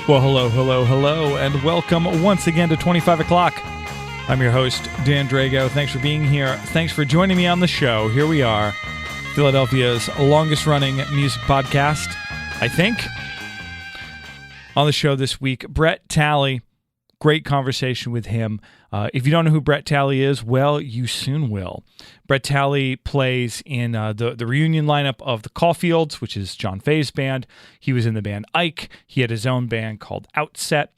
Well, hello, and welcome once again to 25 o'clock. I'm your host, Dan Drago. Thanks for being here. Thanks for joining me on the show. Here we are, Philadelphia's longest-running music podcast, I think. On the show this week, Brett Talley. Great conversation with him. If you don't know who Brett Talley is, well, you soon will. Brett Talley plays in the reunion lineup of The Caulfields, which is John Faye's band. He was in the band Ike. He had his own band called Outset.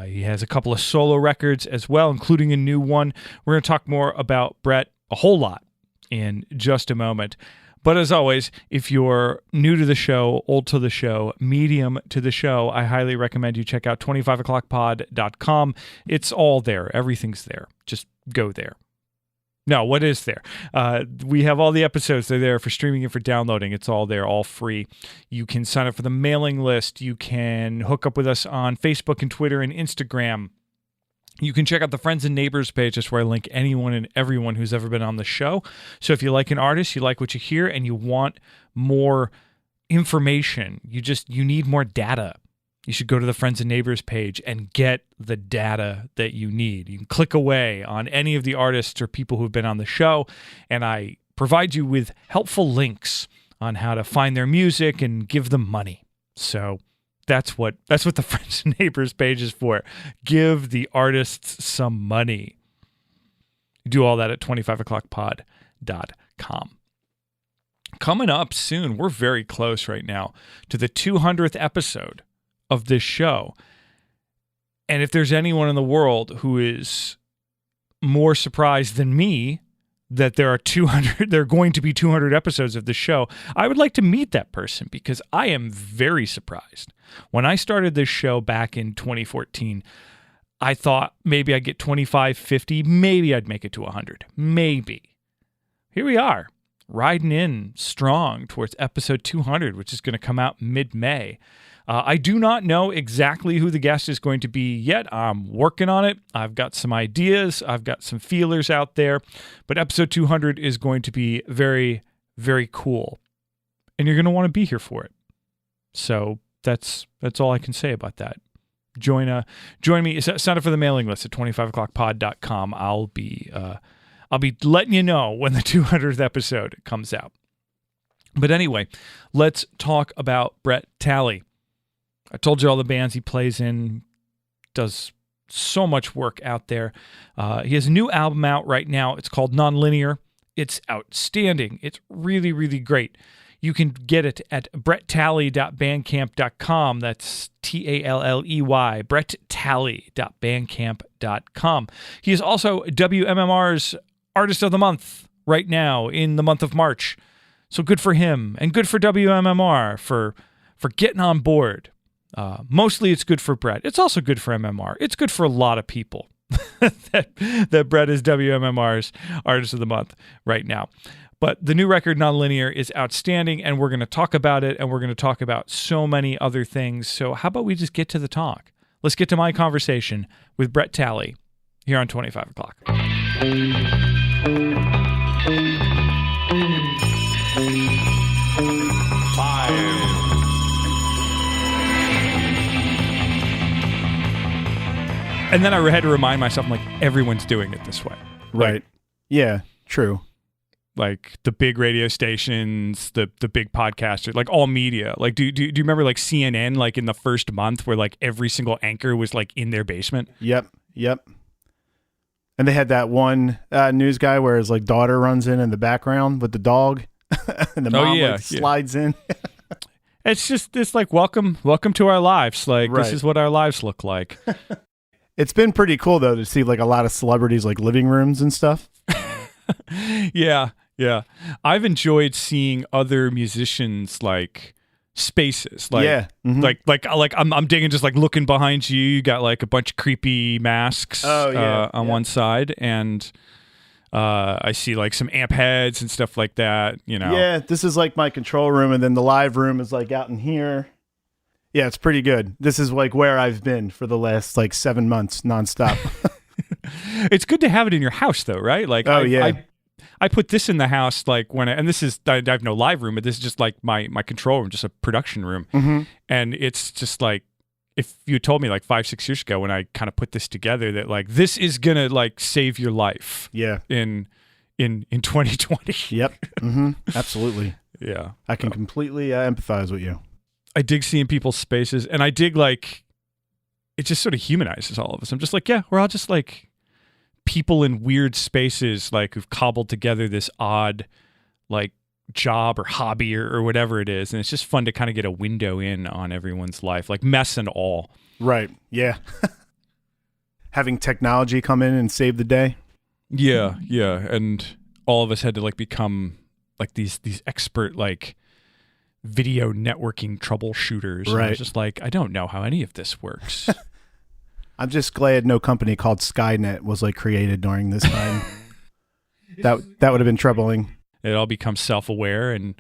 He has a couple of solo records as well, including a new one. We're going to talk more about Brett a whole lot in just a moment. But as always, if you're new to the show, old to the show, medium to the show, I highly recommend you check out 25o'clockpod.com. It's all there. Everything's there. Just go there. No, what is there? We have all the episodes. They're there for streaming and for downloading. It's all there, all free. You can sign up for the mailing list. You can hook up with us on Facebook and Twitter and Instagram. You can check out the Friends and Neighbors page. That's where I link anyone and everyone who's ever been on the show. So if you like an artist, you like what you hear, and you want more information, you need more data, you should go to the Friends and Neighbors page and get the data that you need. You can click away on any of the artists or people who've been on the show, and I provide you with helpful links on how to find their music and give them money. So That's what the Friends and Neighbors page is for. Give the artists some money. Do all that at 25o'clockpod.com. Coming up soon, we're very close right now to the 200th episode of this show. And if there's anyone in the world who is more surprised than me that there are going to be 200 episodes of the show, I would like to meet that person, because I am very surprised. When I started this show back in 2014, I thought maybe I'd get 25, 50, maybe I'd make it to 100. Maybe. Here we are, riding in strong towards episode 200, which is going to come out mid-May. I do not know exactly who the guest is going to be yet. I'm working on it. I've got some ideas. I've got some feelers out there. But episode 200 is going to be very, very cool. And you're going to want to be here for it. So that's all I can say about that. Join me. Sign up for the mailing list at 25o'clockpod.com. I'll be letting you know when the 200th episode comes out. But anyway, let's talk about Brett Talley. I told you all the bands he plays in, does so much work out there. He has a new album out right now. It's called Nonlinear. It's outstanding. It's really, really great. You can get it at bretttalley.bandcamp.com. That's Talley, bretttalley.bandcamp.com. He is also WMMR's Artist of the Month right now in the month of March. So good for him, and good for WMMR for getting on board. Mostly it's good for Brett. It's also good for MMR. It's good for a lot of people that Brett is WMMR's Artist of the Month right now. But the new record, Nonlinear, is outstanding, and we're going to talk about it, and we're going to talk about so many other things. So how about we just get to the talk? Let's get to my conversation with Brett Talley here on 25 o'clock. And then I had to remind myself, I'm like, everyone's doing it this way. Right. Like, yeah, true. Like the big radio stations, the big podcasters, like all media. Like, do you remember like CNN, like in the first month where like every single anchor was like in their basement? Yep. And they had that one news guy where his like daughter runs in the background with the dog and the mom slides in. It's like, welcome to our lives. Like, right. This is what our lives look like. It's been pretty cool, though, to see like a lot of celebrities like living rooms and stuff. Yeah. I've enjoyed seeing other musicians like spaces. Like, yeah. Mm-hmm. like I'm digging just like looking behind you. You got like a bunch of creepy masks on one side, and I see like some amp heads and stuff like that. You know. Yeah, this is like my control room, and then the live room is like out in here. Yeah, it's pretty good. This is like where I've been for the last like 7 months nonstop. It's good to have it in your house though, right? Like, I put this in the house like when I have no live room, but this is just like my control room, just a production room. Mm-hmm. And it's just like, if you told me like 5-6 years ago when I kind of put this together that like this is gonna like save your life. Yeah. In 2020. Yep. Absolutely. Yeah. I can completely empathize with you. I dig seeing people's spaces, and I dig like it just sort of humanizes all of us. I'm just like, yeah, we're all just like people in weird spaces, like who've cobbled together this odd like job or hobby or whatever it is, and it's just fun to kind of get a window in on everyone's life, like mess and all. Right. Yeah. Having technology come in and save the day. Yeah, and all of us had to like become like these expert like video networking troubleshooters. Right. And I was just like, I don't know how any of this works. I'm just glad no company called Skynet was like created during this time. that would have been troubling. It all becomes self-aware and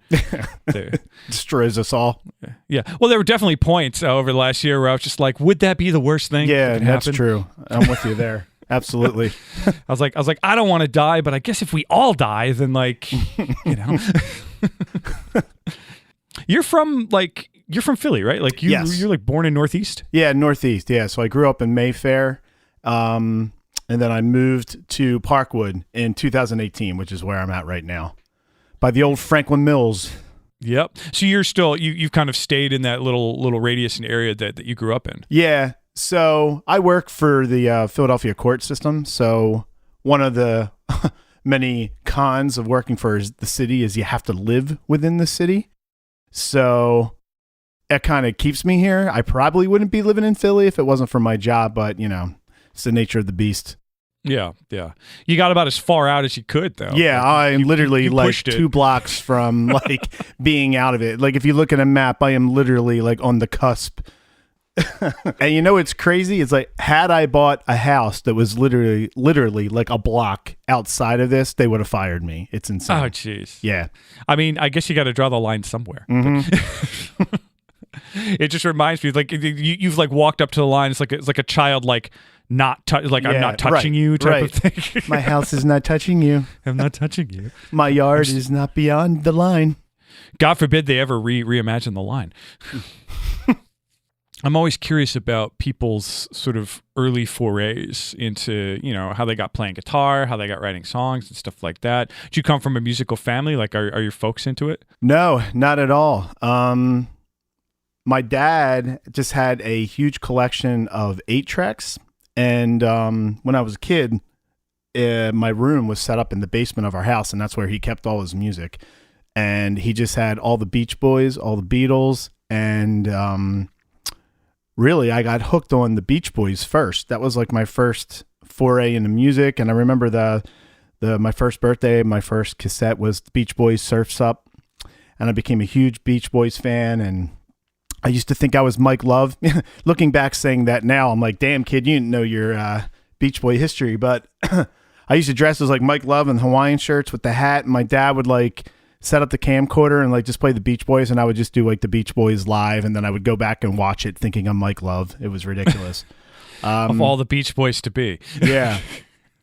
destroys us all. Yeah. Well, there were definitely points over the last year where I was just like, would that be the worst thing? Yeah, that's true. I'm with you there. Absolutely. I was like, I don't want to die, but I guess if we all die, then like, you know. You're from Philly, right? Like Yes. You're like born in Northeast? Yeah, Northeast. Yeah. So I grew up in Mayfair. And then I moved to Parkwood in 2018, which is where I'm at right now. By the old Franklin Mills. Yep. So you're still you've kind of stayed in that little radius and area that you grew up in. Yeah. So I work for the Philadelphia court system. So one of the many cons of working for the city is you have to live within the city. So it kind of keeps me here. I probably wouldn't be living in Philly if it wasn't for my job, but you know, it's the nature of the beast. Yeah. You got about as far out as you could, though. Yeah, I'm literally like 2 it. blocks from like being out of it. Like if you look at a map, I am literally like on the cusp. And you know what's crazy? It's like had I bought a house that was literally like a block outside of this, they would have fired me. It's insane. Oh, jeez. Yeah. I mean, I guess you got to draw the line somewhere. It just reminds me, like you've like walked up to the line. It's like a child, like not I'm not touching you type of thing. My house is not touching you. I'm not touching you. My yard is not beyond the line. God forbid they ever reimagine the line. I'm always curious about people's sort of early forays into, you know, how they got playing guitar, how they got writing songs and stuff like that. Do you come from a musical family? Like, are your folks into it? No, not at all. My dad just had a huge collection of 8-tracks. And when I was a kid, my room was set up in the basement of our house, and that's where he kept all his music. And he just had all the Beach Boys, all the Beatles, and really, I got hooked on the Beach Boys first. That was like my first foray into music. And I remember my first birthday, my first cassette was the Beach Boys Surf's Up. And I became a huge Beach Boys fan. And I used to think I was Mike Love. Looking back, saying that now, I'm like, damn, kid, you didn't know your Beach Boy history. But I used to dress as like Mike Love in Hawaiian shirts with the hat. And my dad would like set up the camcorder and like just play the Beach Boys, and I would just do like the Beach Boys live, and then I would go back and watch it thinking I'm Mike Love. It was ridiculous. Of all the Beach Boys to be. Yeah.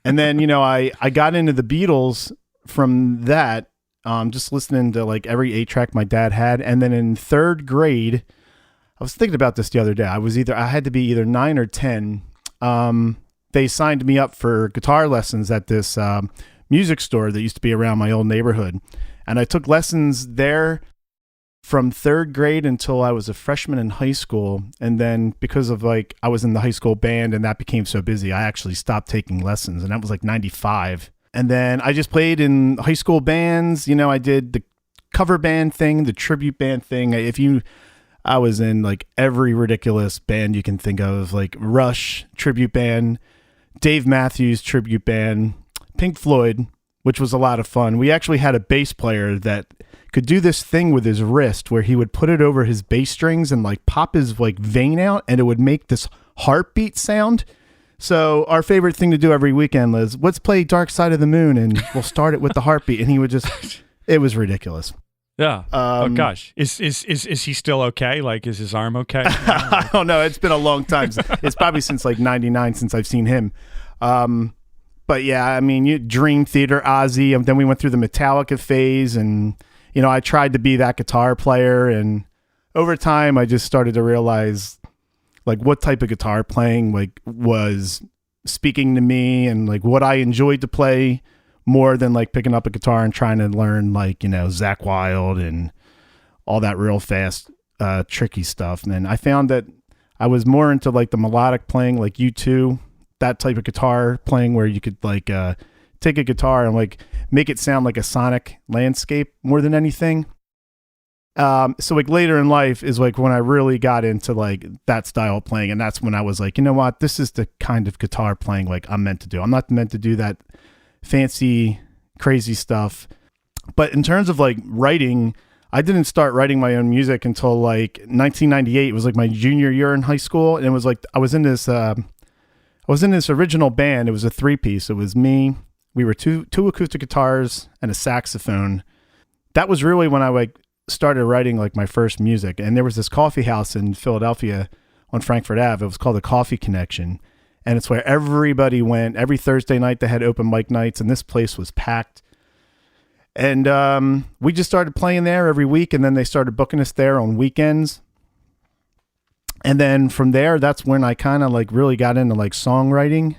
And then, you know, I got into the Beatles from that, just listening to like every 8-track my dad had. And then in 3rd grade, I was thinking about this the other day. I had to be either 9 or 10. They signed me up for guitar lessons at this music store that used to be around my old neighborhood. And I took lessons there from 3rd grade until I was a freshman in high school. And then because of like, I was in the high school band and that became so busy, I actually stopped taking lessons. And that was like 95. And then I just played in high school bands. You know, I did the cover band thing, the tribute band thing. I was in like every ridiculous band you can think of, like Rush tribute band, Dave Matthews tribute band, Pink Floyd, which was a lot of fun. We actually had a bass player that could do this thing with his wrist where he would put it over his bass strings and like pop his like vein out, and it would make this heartbeat sound. So our favorite thing to do every weekend was, let's play Dark Side of the Moon, and we'll start it with the heartbeat. And he would just, it was ridiculous. Yeah. Oh gosh. Is he still okay? Like, is his arm okay? I don't know. It's been a long time. It's probably since like 99 since I've seen him. But yeah, I mean, Dream Theater, Ozzy, and then we went through the Metallica phase, and, you know, I tried to be that guitar player, and over time I just started to realize like what type of guitar playing like was speaking to me, and like what I enjoyed to play more than like picking up a guitar and trying to learn like, you know, Zakk Wylde and all that real fast, tricky stuff. And then I found that I was more into like the melodic playing, like U2, that type of guitar playing where you could like take a guitar and like make it sound like a sonic landscape more than anything. So like later in life is like when I really got into like that style of playing, and that's when I was like, you know what, this is the kind of guitar playing like I'm meant to do. I'm not meant to do that fancy, crazy stuff. But in terms of like writing, I didn't start writing my own music until like 1998. It was like my junior year in high school, and it was like I was in this original band. It was a 3-piece. It was me. We were two acoustic guitars and a saxophone. That was really when I like started writing like my first music. And there was this coffee house in Philadelphia on Frankfurt Ave. It was called the Coffee Connection, and it's where everybody went. Every Thursday night they had open mic nights, and this place was packed. And we just started playing there every week, and then they started booking us there on weekends. And then from there, that's when I kind of like really got into like songwriting,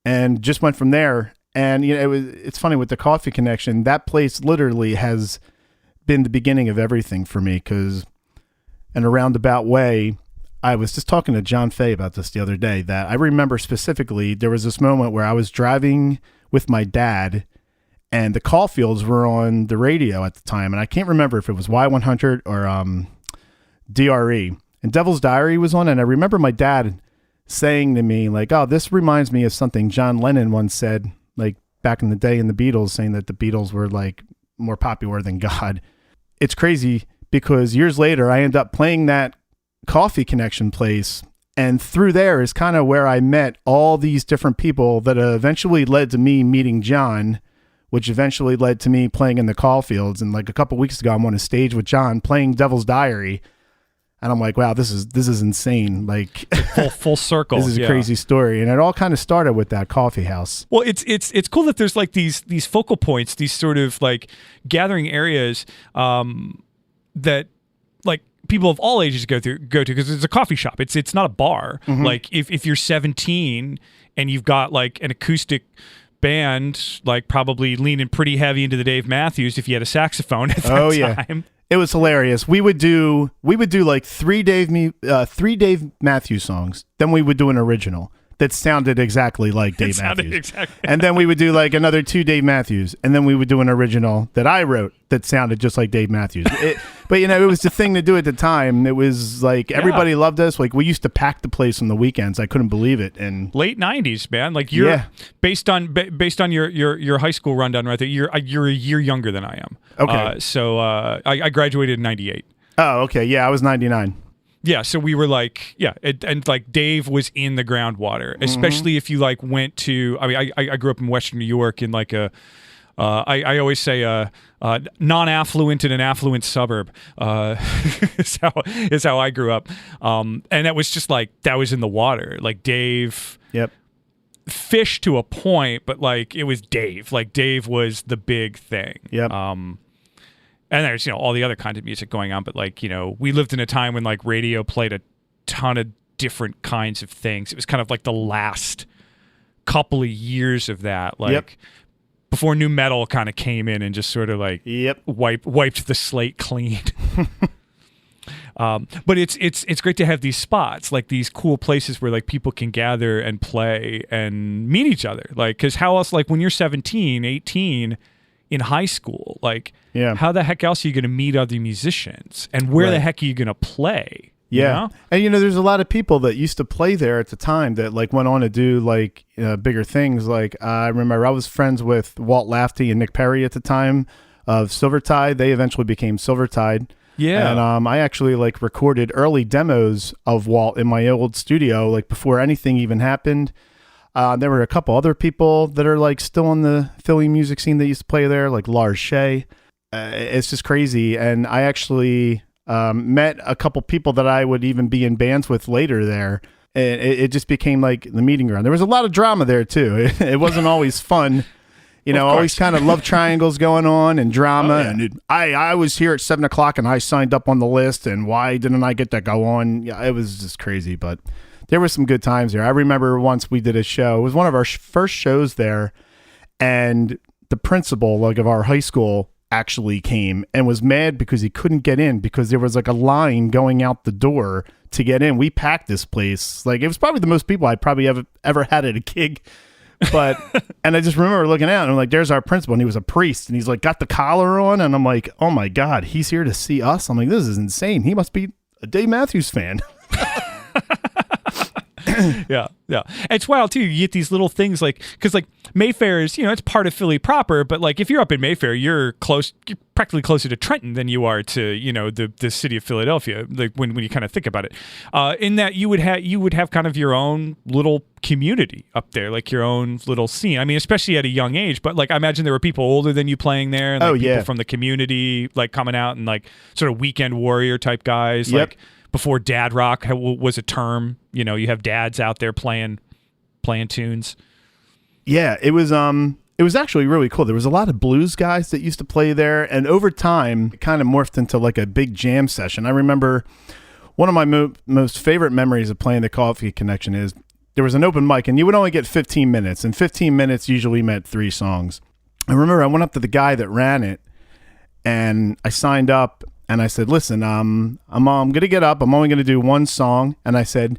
and just went from there. And you know, it's funny with the Coffee Connection, that place literally has been the beginning of everything for me, because in a roundabout way, I was just talking to John Faye about this the other day, that I remember specifically there was this moment where I was driving with my dad, and the Caulfields were on the radio at the time, and I can't remember if it was Y100 or DRE, and Devil's Diary was on, and I remember my dad saying to me like, oh, this reminds me of something John Lennon once said, like back in the day in the Beatles, saying that the Beatles were like more popular than God. It's crazy because years later I end up playing that Coffee Connection place, and through there is kind of where I met all these different people that eventually led to me meeting John, which eventually led to me playing in the Caulfields. And like a couple weeks ago, I'm on a stage with John playing Devil's Diary, and I'm like, wow, this is insane. Like full circle. This is a crazy story. And it all kind of started with that coffee house. Well, it's cool that there's like these focal points, these sort of like gathering areas that like people of all ages go to, because it's a coffee shop. It's not a bar. Mm-hmm. Like if you're 17 and you've got like an acoustic band, like probably leaning pretty heavy into the Dave Matthews if you had a saxophone at that time. It was hilarious. We would do like three Dave Matthews songs. Then we would do an original that sounded exactly like Dave Matthews. Exactly. And then we would do like another 2 Dave Matthews. And then we would do an original that I wrote that sounded just like Dave Matthews. But you know, it was the thing to do at the time. It was like everybody loved us. Like we used to pack the place on the weekends. I couldn't believe it. And late 90s, man. Like you're based on your high school rundown right there. You're a year younger than I am. Okay. So I graduated in 98. Oh, okay. Yeah, I was 99. Yeah, so we were like, and like Dave was in the groundwater, especially if you like went to. I mean, I grew up in Western New York in like a, I always say non-affluent and an affluent suburb. is how I grew up, and that was just like that was in the water. Like Dave, fish to a point, but like it was Dave. Like Dave was the big thing. Yep. And there's, all the other kinds of music going on, but like, we lived in a time when like radio played a ton of different kinds of things. It was kind of like the last couple of years of that, like before nu metal kind of came in and just sort of like wiped the slate clean. But it's great to have these spots, like these cool places where like people can gather and play and meet each other. Like, cause how else, like when you're 17, 18 in high school, like, how the heck else are you going to meet other musicians, and where the heck are you going to play? Yeah. And there's a lot of people that used to play there at the time that like went on to do like bigger things. Like I remember I was friends with Walt Lafty and Nick Perry at the time of Silvertide. They eventually became Silvertide. Yeah. And I actually like recorded early demos of Walt in my old studio, like before anything even happened. There were a couple other people that are like still in the Philly music scene that used to play there, like Lars Shea. It's just crazy. And I actually met a couple people that I would even be in bands with later there. And it just became like the meeting ground. There was a lot of drama there too. It wasn't always fun. You know, always kind of love triangles going on and drama. And I was here at 7:00 and I signed up on the list. And why didn't I get to go on? Yeah, it was just crazy. But there were some good times there. I remember once we did a show. It was one of our first shows there. And the principal, like, of our high school actually came and was mad because he couldn't get in because there was like a line going out the door to get in. We packed this place. Like, it was probably the most people I probably ever had at a gig. But, and I just remember looking out and I'm like, there's our principal. And he was a priest and he's like, got the collar on. And I'm like, oh my God, he's here to see us. I'm like, this is insane. He must be a Dave Matthews fan. Yeah. It's wild too. You get these little things like, because like Mayfair is, it's part of Philly proper, but like if you're up in Mayfair, you're practically closer to Trenton than you are to, the city of Philadelphia. Like when you kind of think about it, in that you would have kind of your own little community up there, like your own little scene. I mean, especially at a young age, but like I imagine there were people older than you playing there, and like people from the community like coming out and like sort of weekend warrior type guys, like. Before dad rock was a term, you have dads out there playing tunes. Yeah, it was actually really cool. There was a lot of blues guys that used to play there, and over time, it kind of morphed into like a big jam session. I remember one of my most favorite memories of playing the Coffee Connection is there was an open mic, and you would only get 15 minutes, and 15 minutes usually meant 3 songs. I remember I went up to the guy that ran it, and I signed up. And I said, listen, I'm going to get up. I'm only going to do 1 song. And I said,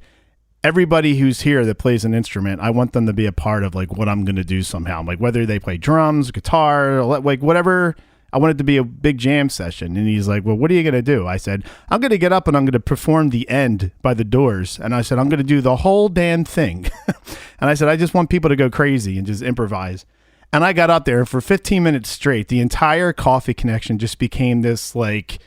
everybody who's here that plays an instrument, I want them to be a part of like what I'm going to do somehow. Like whether they play drums, guitar, like whatever. I want it to be a big jam session. And he's like, well, what are you going to do? I said, I'm going to get up and I'm going to perform The End by the Doors. And I said, I'm going to do the whole damn thing. And I said, I just want people to go crazy and just improvise. And I got up there for 15 minutes straight. The entire Coffee Connection just became this like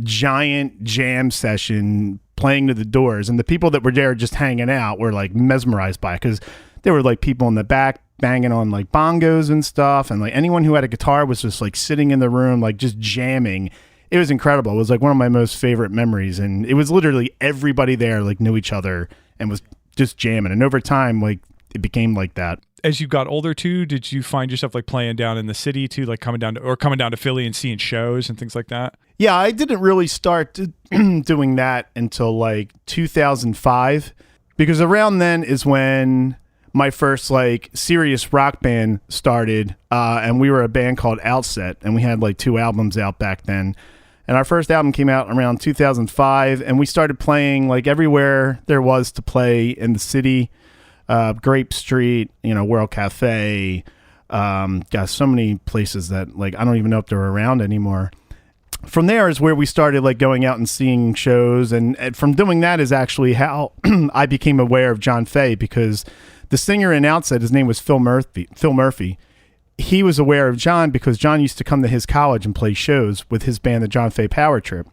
giant jam session playing to the Doors, and the people that were there just hanging out were like mesmerized by it because there were like people in the back banging on like bongos and stuff, and like anyone who had a guitar was just like sitting in the room like just jamming. It was incredible. It was like one of my most favorite memories, and it was literally everybody there like knew each other and was just jamming, and over time like it became like that. As you got older too, did you find yourself like playing down in the city too, like coming down to Philly and seeing shows and things like that? Yeah, I didn't really start doing that until like 2005, because around then is when my first like serious rock band started, and we were a band called Outset, and we had like 2 albums out back then. And our first album came out around 2005, and we started playing like everywhere there was to play in the city. Grape Street, World Cafe, got so many places that like I don't even know if they're around anymore. From there is where we started like going out and seeing shows, and from doing that is actually how I became aware of John Faye, because the singer in Outset, his name was Phil Murphy. He was aware of John because John used to come to his college and play shows with his band, the John Faye Power Trip.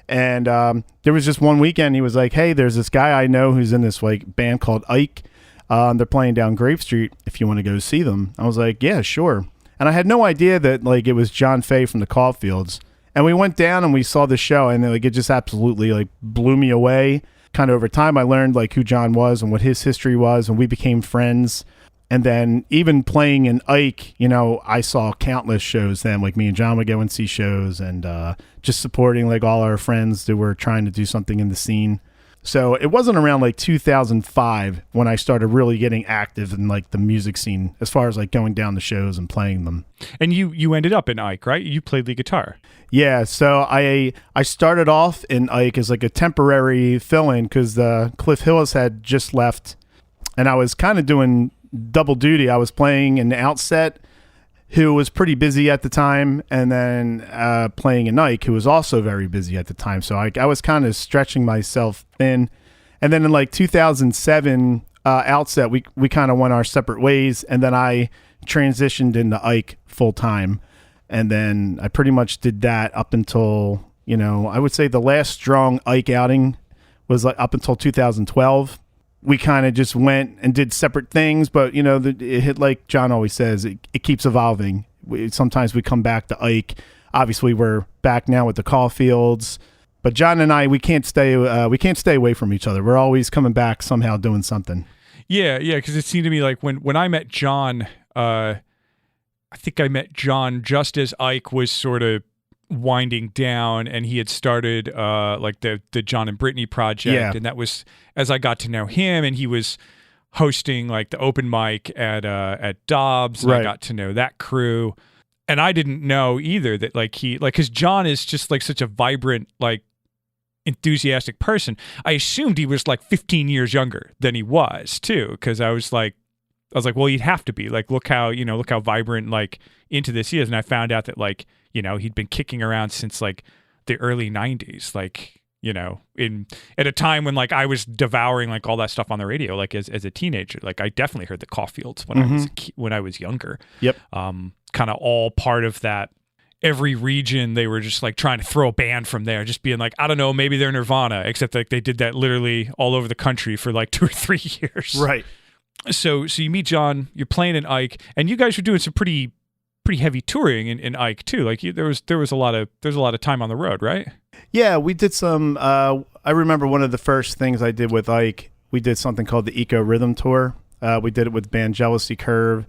And there was just one weekend he was like, hey, there's this guy I know who's in this like band called Ike. They're playing down Grape Street if you want to go see them. I was like, yeah, sure. And I had no idea that like it was John Faye from the Caulfields. And we went down and we saw the show, and like it just absolutely like blew me away. Kind of over time, I learned like who John was and what his history was, and we became friends. And then even playing in Ike, I saw countless shows then. Like me and John would go and see shows, and just supporting like all our friends that were trying to do something in the scene. So it wasn't around like 2005 when I started really getting active in like the music scene as far as like going down the shows and playing them. And you ended up in Ike, right? You played the guitar. Yeah, so I started off in Ike as like a temporary fill-in because Cliff Hillis had just left, and I was kind of doing double duty. I was playing in Outset, who was pretty busy at the time, and then playing in Ike, who was also very busy at the time. So I was kind of stretching myself thin. And then in like 2007, Outset, we kind of went our separate ways, and then I transitioned into Ike full time. And then I pretty much did that up until, I would say the last strong Ike outing was like up until 2012. We kind of just went and did separate things, but it hit, like John always says, it keeps evolving. Sometimes we come back to Ike. Obviously, we're back now with the Caulfields, but John and I, we can't stay away from each other. We're always coming back somehow doing something. Yeah, because it seemed to me like when I met John, I think I met John just as Ike was sort of winding down, and he had started like the John and Brittany project, and that was as I got to know him, and he was hosting like the open mic at Dobbs, and I got to know that crew. And I didn't know either that like because John is just like such a vibrant, like enthusiastic person. I assumed he was like 15 years younger than he was too, because I was like, well, he'd have to be. Like, look how vibrant, like, into this he is. And I found out that, like, he'd been kicking around since like the early 90s, like, at a time when like I was devouring like all that stuff on the radio, like as a teenager. Like I definitely heard the Caulfields when I was younger. Yep. Kind of all part of that. Every region, they were just like trying to throw a band from there, just being like, I don't know, maybe they're Nirvana, except like they did that literally all over the country for like 2 or 3 years. Right. So you meet John, you're playing in Ike, and you guys were doing some pretty heavy touring in Ike too. Like there was a lot of time on the road, right? Yeah, we did some. I remember one of the first things I did with Ike. We did something called the Eco Rhythm Tour. We did it with band Jealousy Curve.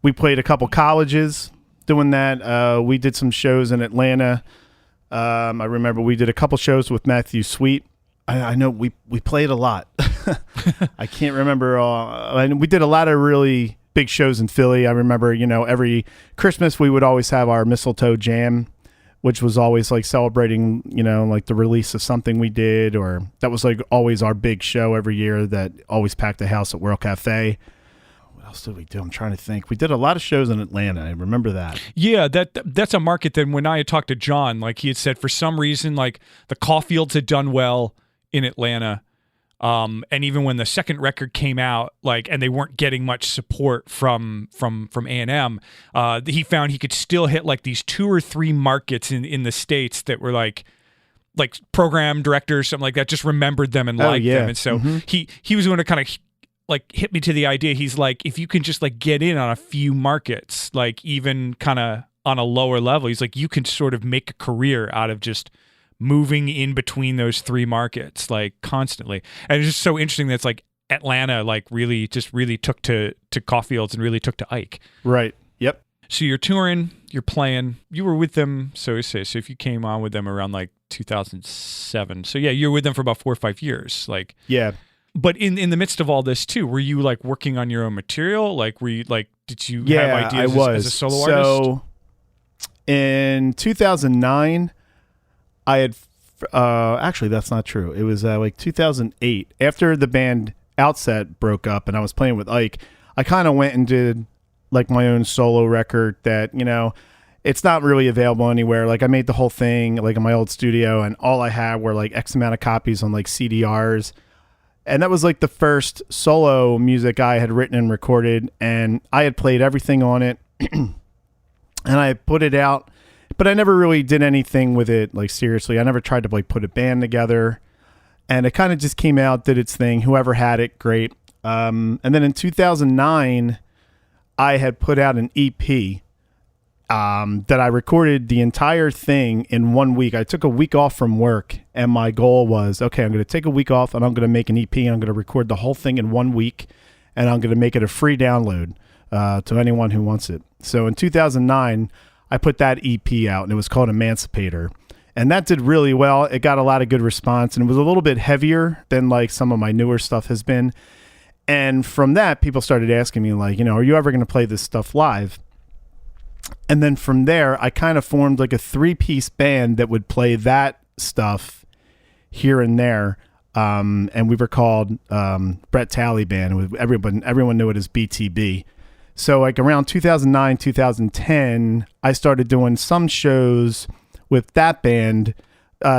We played a couple colleges doing that. We did some shows in Atlanta. I remember we did a couple shows with Matthew Sweet. I know we played a lot. I can't remember. And we did a lot of really big shows in Philly. I remember, every Christmas we would always have our Mistletoe Jam, which was always like celebrating, like the release of something we did, or that was like always our big show every year that always packed the house at World Cafe. What else did we do? I'm trying to think. We did a lot of shows in Atlanta. I remember that. Yeah, that's a market that when I had talked to John, like he had said for some reason, like the Caulfields had done well in Atlanta. And even when the second record came out, like, and they weren't getting much support from A&M, he found he could still hit like these 2 or 3 markets in the States that were like program directors, something like that, just remembered them and liked them. And so he was going to kind of like hit me to the idea. He's like, if you can just like get in on a few markets, like even kind of on a lower level, he's like, you can sort of make a career out of just moving in between those 3 markets like constantly. And it's just so interesting that it's like Atlanta like really took to Caulfields and really took to Ike. Right. Yep. So you're touring, you're playing, you were with them, so if you came on with them around like 2007. So yeah, you're with them for about 4 or 5 years. Like, yeah. But in the midst of all this too, were you like working on your own material? Like, were you like, did you have ideas as a solo artist? So in 2009, I had, actually that's not true. It was like 2008. After the band Outset broke up and I was playing with Ike, I kind of went and did like my own solo record that, it's not really available anywhere. Like I made the whole thing like in my old studio, and all I had were like X amount of copies on like CDRs. And that was like the first solo music I had written and recorded, and I had played everything on it and I put it out. But I never really did anything with it, like seriously. I never tried to like put a band together, and it kind of just came out, did its thing. Whoever had it, great. And then in 2009, I had put out an EP that I recorded the entire thing in 1 week. I took a week off from work, and my goal was, okay, I'm going to take a week off, and I'm going to make an EP, and I'm going to record the whole thing in 1 week, and I'm going to make it a free download to anyone who wants it. So in 2009, I put that EP out, and it was called Emancipator. And that did really well. It got a lot of good response, and it was a little bit heavier than like some of my newer stuff has been. And from that, people started asking me like, are you ever going to play this stuff live? And then from there, I kind of formed like a 3-piece band that would play that stuff here and there. And we were called Brett Talley Band. Everyone knew it as BTB. So like around 2009, 2010, I started doing some shows with that band,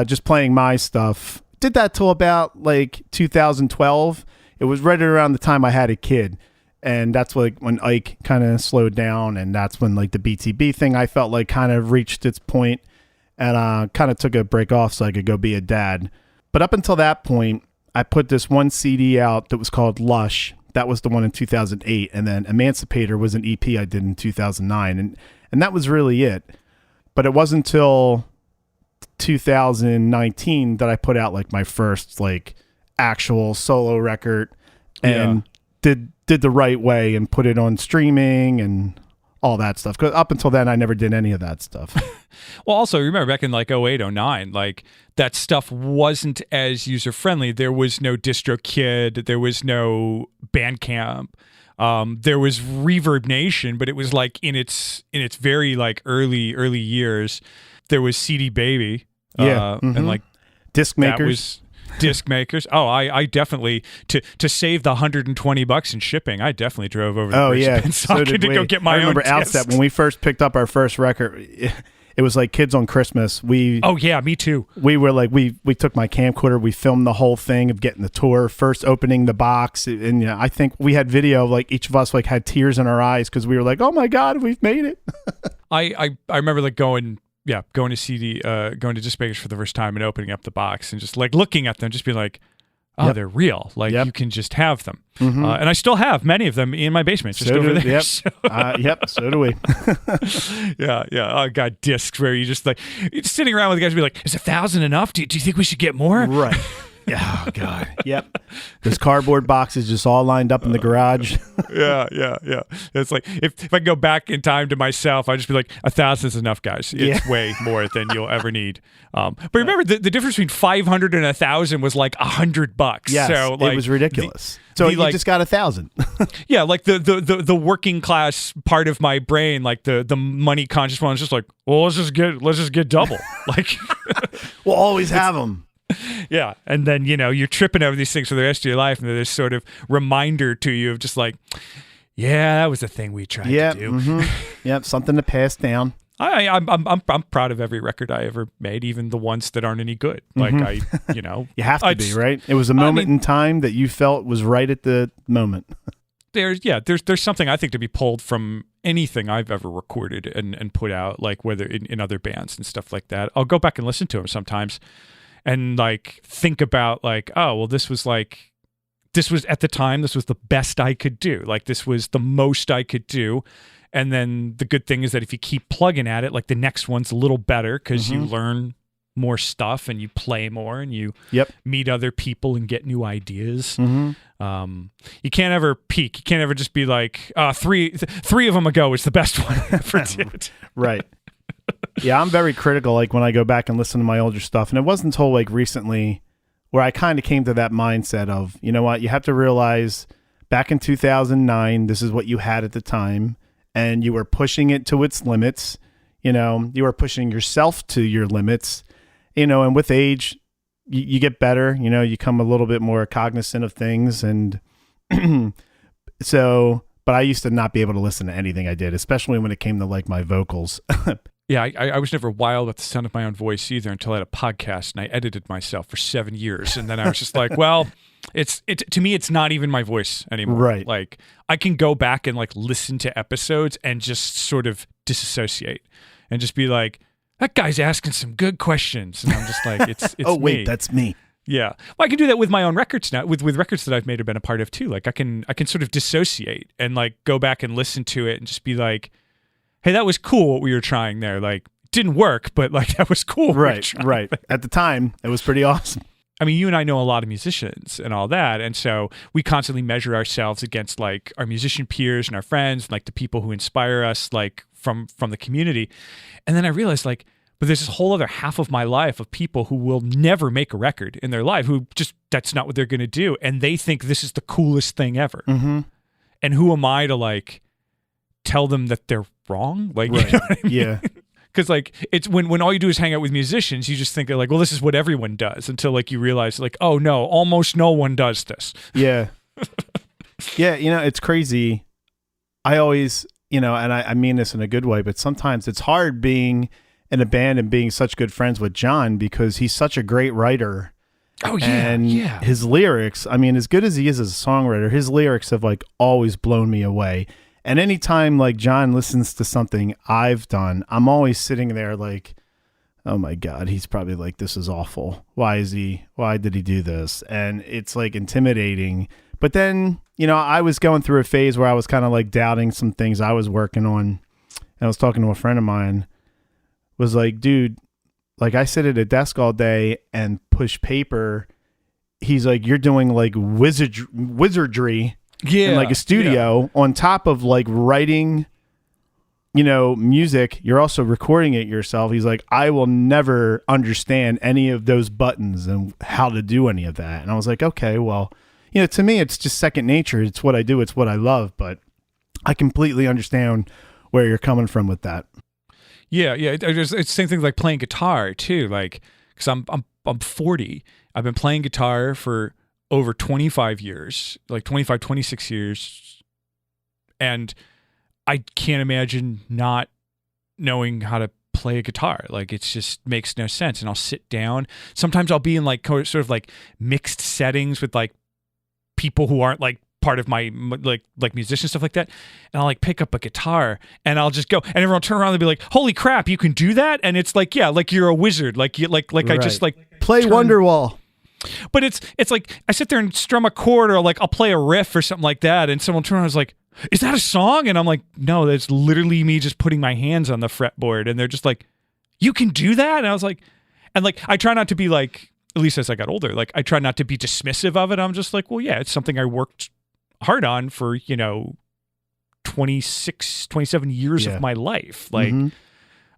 just playing my stuff. Did that till about like 2012. It was right around the time I had a kid. And that's like when Ike kind of slowed down, and that's when like the BTB thing I felt like kind of reached its point, and kind of took a break off so I could go be a dad. But up until that point, I put this one CD out that was called Lush. That was the one in 2008, and then Emancipator was an EP I did in 2009, and that was really it. But it wasn't until 2019 that I put out like my first like actual solo record, and did the right way and put it on streaming and all that stuff. Because up until then, I never did any of that stuff. Well, also remember back in like 08, 09, like that stuff wasn't as user friendly. There was no DistroKid, there was no Bandcamp, there was Reverb Nation, but it was like in its very like early years. There was CD Baby, and like disc makers. That was disc makers. Oh, I definitely to save the $120 in shipping. I definitely drove over to Brisbane Socket to go get my own. I remember discs. Outstep when we first picked up our first record. It was like Kids on Christmas. Oh yeah, me too. We were like we took my camcorder. We filmed the whole thing of getting the tour, first opening the box, and I think we had video of like each of us like had tears in our eyes because we were like, oh my God, we've made it. I remember like going to disc makers for the first time and opening up the box and just like looking at them, just being like, oh, they're real. Like you can just have them. And I still have many of them in my basement, just over there. Yep. So. So do we. Yeah. I got discs where you just like, you're just sitting around with the guys and be like, is 1,000 enough? Do you think we should get more? Right. Oh God. Yep. This cardboard box is just all lined up in the garage. Yeah. It's like if I go back in time to myself, I'd just be like, 1,000 is enough, guys. It's way more than you'll ever need. But remember, the difference between 500 and 1,000 was like $100. Yes, so like, it was ridiculous. So you just got 1,000. Yeah, like the working class part of my brain, like the money conscious one, is just like, well, let's just get double. Like, we'll always have them. Yeah, and then you're tripping over these things for the rest of your life, and there's this sort of reminder to you of just like, yeah, that was the thing we tried to do. Yep, something to pass down. I'm proud of every record I ever made, even the ones that aren't any good. Like you have to be, right? It was a moment in time that you felt was right at the moment. There's something I think to be pulled from anything I've ever recorded and put out, like whether in other bands and stuff like that. I'll go back and listen to them sometimes. And like think about like, oh well, this was at the time, this was the best I could do. Like this was the most I could do. And then the good thing is that if you keep plugging at it, like the next one's a little better because you learn more stuff and you play more and you meet other people and get new ideas. You can't ever peak. You can't ever just be like, three of them ago is the best one I ever did. Right. Yeah, I'm very critical, like, when I go back and listen to my older stuff. And it wasn't until, like, recently where I kind of came to that mindset of, you know what, you have to realize back in 2009, this is what you had at the time, and you were pushing it to its limits. You were pushing yourself to your limits, and with age, you get better, you become a little bit more cognizant of things. And but I used to not be able to listen to anything I did, especially when it came to, like, my vocals. Yeah, I was never wild about the sound of my own voice either until I had a podcast and I edited myself for 7 years. And then I was just like, well, to me, it's not even my voice anymore. Right. Like I can go back and like listen to episodes and just sort of disassociate and just be like, that guy's asking some good questions. And I'm just like, it's oh, wait, me. That's me. Yeah. Well, I can do that with my own records now, with records that I've made or been a part of too. Like I can sort of dissociate and like go back and listen to it and just be like, hey, that was cool what we were trying there. Like, it didn't work, but like that was cool. Right. At the time, it was pretty awesome. I mean, you and I know a lot of musicians and all that, and so we constantly measure ourselves against like our musician peers and our friends, and, like the people who inspire us, like from the community. And then I realized, like, but there's this whole other half of my life of people who will never make a record in their life, who just that's not what they're going to do, and they think this is the coolest thing ever. And who am I to like tell them that they're wrong? Like, right. You know what I mean? Yeah. Because like it's when all you do is hang out with musicians, you just think that like, well, this is what everyone does, until like you realize like, oh no, almost no one does this. Yeah. Yeah, it's crazy. I always, and I mean this in a good way, but sometimes it's hard being in a band and being such good friends with John because he's such a great writer. Oh yeah. And his lyrics, I mean, as good as he is as a songwriter, his lyrics have like always blown me away. And anytime like John listens to something I've done, I'm always sitting there like, oh my God, he's probably like, this is awful. Why did he do this? And it's like intimidating. But then, I was going through a phase where I was kind of like doubting some things I was working on. And I was talking to a friend of mine, was like, dude, like I sit at a desk all day and push paper. He's like, you're doing like wizardry in like a studio on top of like writing music, you're also recording it yourself. He's like, I will never understand any of those buttons and how to do any of that. And I was like, okay, well, to me, it's just second nature. It's what I do. It's what I love. But I completely understand where you're coming from with that. Yeah. It's the same thing like playing guitar too. Like, because I'm 40. I've been playing guitar for over 25 years, like 25, 26 years. And I can't imagine not knowing how to play a guitar. Like, it just makes no sense. And I'll sit down. Sometimes I'll be in like sort of like mixed settings with like people who aren't like part of my like musicians, stuff like that. And I'll like pick up a guitar and I'll just go, and everyone will turn around and be like, holy crap, you can do that? And it's like, yeah, like you're a wizard. Like right. I just like play Wonderwall. But it's like I sit there and strum a chord, or like I'll play a riff or something like that, and someone turns around and is like, is that a song? And I'm like, no, that's literally me just putting my hands on the fretboard. And they're just like, you can do that? And I was like, and like, I try not to be like, at least as I got older, like I try not to be dismissive of it. I'm just like, well, yeah, it's something I worked hard on for, 26, 27 years of my life. Like,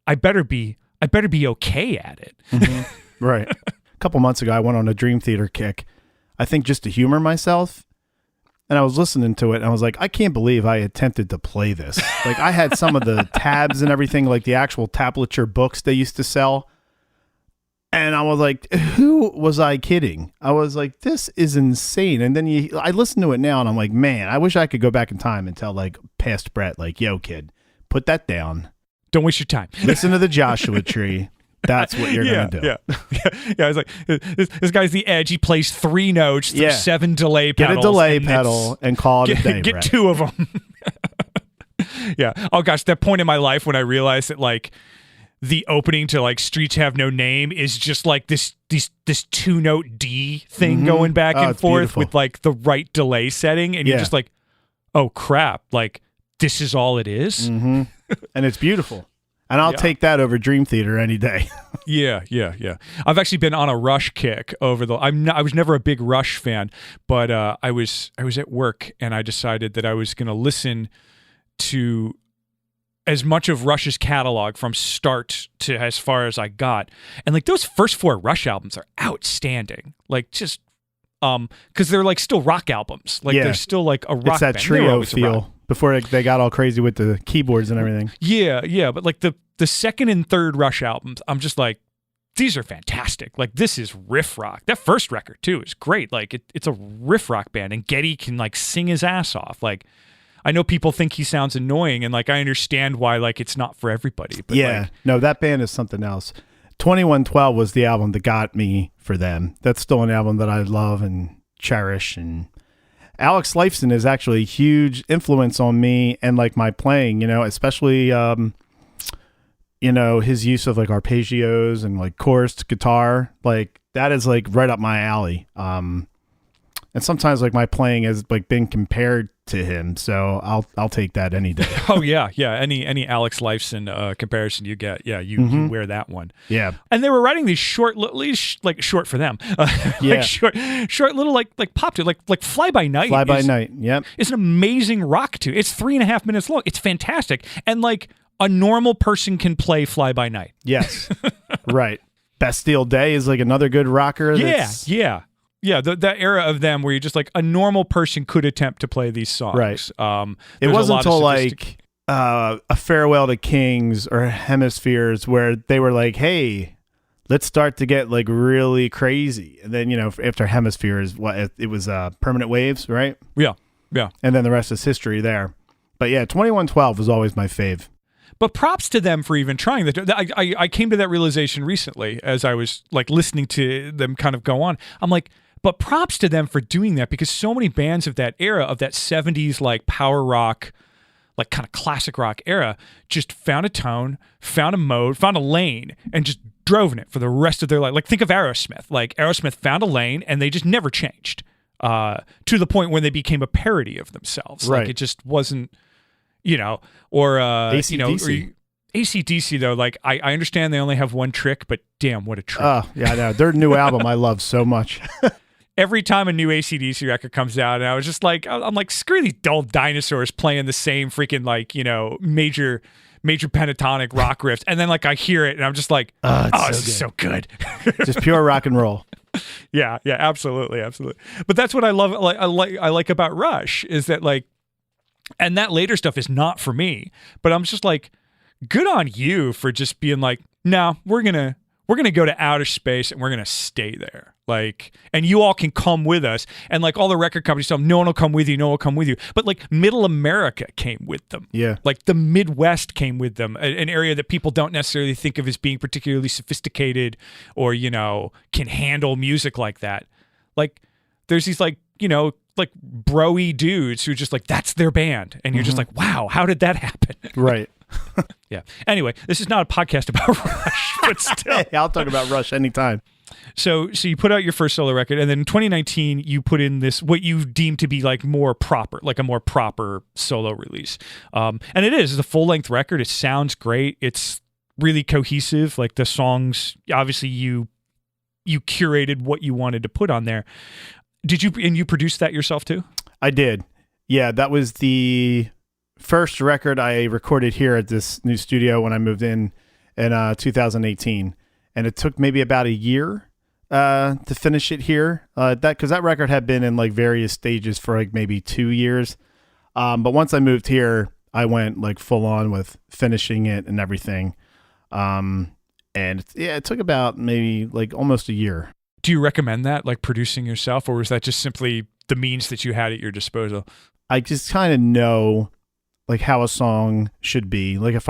I better be okay at it. Mm-hmm. Right. A couple months ago, I went on a Dream Theater kick, I think just to humor myself. And I was listening to it and I was like, I can't believe I attempted to play this. Like, I had some of the tabs and everything, like the actual tablature books they used to sell. And I was like, who was I kidding? I was like, this is insane. And then I listen to it now and I'm like, man, I wish I could go back in time and tell like past Brett, like, yo, kid, put that down. Don't waste your time. Listen to the Joshua Tree. That's what you're going to do. Yeah. I was like, this guy's the edge. He plays 3 notes through 7 delay pedals. Get a delay pedal and call it a day. Get 2 of them. Yeah. Oh gosh, that point in my life when I realized that like the opening to like Streets Have No Name is just like this 2-note D thing going back and forth beautiful. With like the right delay setting, and you're just like, oh crap, like this is all it is. And it's beautiful. And I'll take that over Dream Theater any day. Yeah. I've actually been on a Rush kick over I was never a big Rush fan, but I was at work and I decided that I was going to listen to as much of Rush's catalog from start to as far as I got. And like those first 4 Rush albums are outstanding. Like just because they're like still rock albums. Like they're still like a rock band. It's that trio feel. Before they got all crazy with the keyboards and everything. Yeah. But like the second and third Rush albums, I'm just like, these are fantastic. Like this is riff rock. That first record too is great. Like it's a riff rock band, and Geddy can like sing his ass off. Like I know people think he sounds annoying, and like I understand why like it's not for everybody. But no, that band is something else. 2112 was the album that got me for them. That's still an album that I love and cherish, and Alex Lifeson is actually a huge influence on me and like my playing, especially, his use of like arpeggios and like chorused guitar. Like that is like right up my alley. And sometimes like my playing has like been compared to him. So I'll take that any day. Oh yeah. Any Alex Lifeson comparison you get. Yeah. You wear that one. Yeah. And they were writing these short, like short for them. Like short little like pop to like Fly By Night. Fly By Night. Yep. It's an amazing rock tune. It's 3.5 minutes long. It's fantastic. And like a normal person can play Fly By Night. Yes. Right. Bastille Day is like another good rocker. Yeah, that era of them where you're just like a normal person could attempt to play these songs. Right. It wasn't until like A Farewell to Kings or Hemispheres where they were like, hey, let's start to get like really crazy. And then, after Hemispheres, it was Permanent Waves, right? Yeah. And then the rest is history there. But yeah, 2112 was always my fave. But props to them for even trying that. I came to that realization recently as I was like listening to them kind of go on. I'm like, but props to them for doing that, because so many bands of that era, of that 70s like power rock, like kind of classic rock era, just found a tone, found a mode, found a lane, and just drove in it for the rest of their life. Like think of Aerosmith. Like Aerosmith found a lane and they just never changed to the point when they became a parody of themselves. Right. Like it just wasn't, or AC/DC. AC/DC though, like I understand they only have one trick, but damn, what a trick. Oh, yeah, I know. Their new album I love so much. Every time a new AC/DC record comes out, and I was just like, I'm like, screw these dull dinosaurs playing the same freaking like, major major pentatonic rock riffs, and then like I hear it and I'm just like, this is so good. Just pure rock and roll. Yeah, absolutely. But that's what I love. I like about Rush is that like, and that later stuff is not for me. But I'm just like, good on you for just being like, no, we're gonna go to outer space and we're gonna stay there. Like, and you all can come with us. And like all the record companies tell them, no one will come with you, no one will come with you. But like Middle America came with them. Yeah. Like the Midwest came with them, an area that people don't necessarily think of as being particularly sophisticated or, you know, can handle music like that. Like there's these like, you know, like bro-y dudes who just like, that's their band. And you're just like, wow, how did that happen? Right. Yeah. Anyway, this is not a podcast about Rush, but still. Hey, I'll talk about Rush anytime. So you put out your first solo record, and then in 2019 you put in this what you deem to be like more proper, like a more proper solo release. And it's a full length record. It sounds great. It's really cohesive. Like the songs, obviously you curated what you wanted to put on there. Did you? And you produced that yourself too? I did. Yeah, that was the first record I recorded here at this new studio when I moved in 2018. And it took maybe about a year to finish it here. Because that record had been in like various stages for like maybe 2 years. But once I moved here, I went like full on with finishing it and everything. And it took about maybe like almost a year. Do you recommend that, like producing yourself, or was that just simply the means that you had at your disposal? I just kind of know like how a song should be. Like if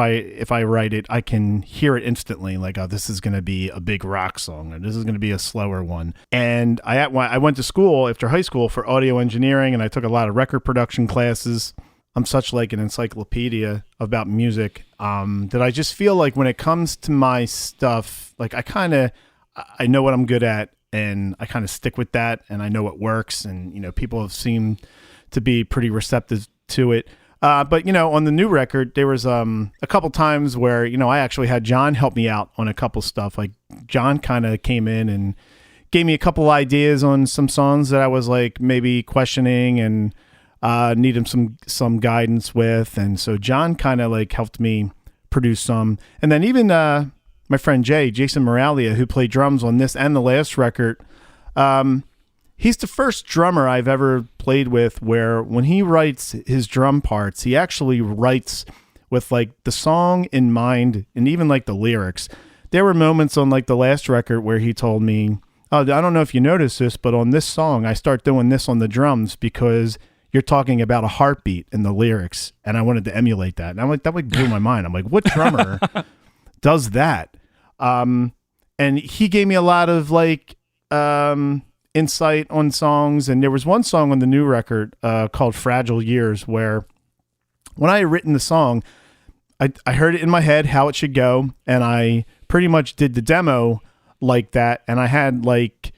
I write it, I can hear it instantly. Like, oh, this is going to be a big rock song, or this is going to be a slower one. And I went to school after high school for audio engineering, and I took a lot of record production classes. I'm such like an encyclopedia about music that I just feel like when it comes to my stuff, like I know what I'm good at, and I kind of stick with that, and I know what works, and you know people have seemed to be pretty receptive to it. But, you know, on the new record, there was a couple times where, you know, I actually had John help me out on a couple stuff. Like John kind of came in and gave me a couple ideas on some songs that I was like maybe questioning and needed some guidance with. And so John kind of like helped me produce some. And then even my friend Jason Moralia, who played drums on this and the last record, he's the first drummer I've ever played with where when he writes his drum parts, he actually writes with like the song in mind and even like the lyrics. There were moments on like the last record where he told me, oh, I don't know if you noticed this, but on this song, I start doing this on the drums because you're talking about a heartbeat in the lyrics. And I wanted to emulate that. And I'm like, that like blew my mind. I'm like, what drummer does that? And he gave me a lot of like, insight on songs, and there was one song on the new record called Fragile Years where when I had written the song, I heard it in my head how it should go, and I pretty much did the demo like that, and I had like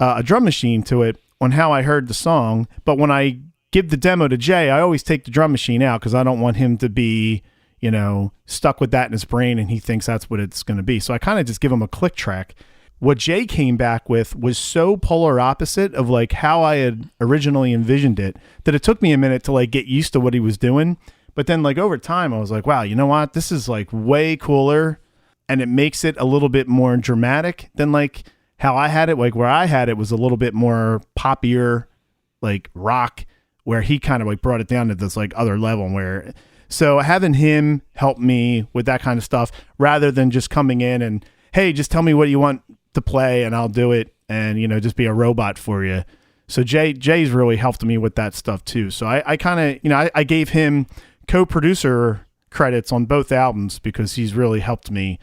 a drum machine to it on how I heard the song. But when I give the demo to Jay, I always take the drum machine out because I don't want him to be, you know, stuck with that in his brain and he thinks that's what it's going to be. So I kind of just give him a click track. What Jay came back with was so polar opposite of like how I had originally envisioned it that it took me a minute to like get used to what he was doing. But then like over time, I was like, wow, you know what? This is like way cooler. And it makes it a little bit more dramatic than like how I had it. Like where I had it was a little bit more poppier, like rock, where he kind of like brought it down to this like other level where, so having him help me with that kind of stuff rather than just coming in and, hey, just tell me what you want to play and I'll do it, and you know, just be a robot for you. So Jay's really helped me with that stuff too. So I kind of, you know, I gave him co-producer credits on both albums because he's really helped me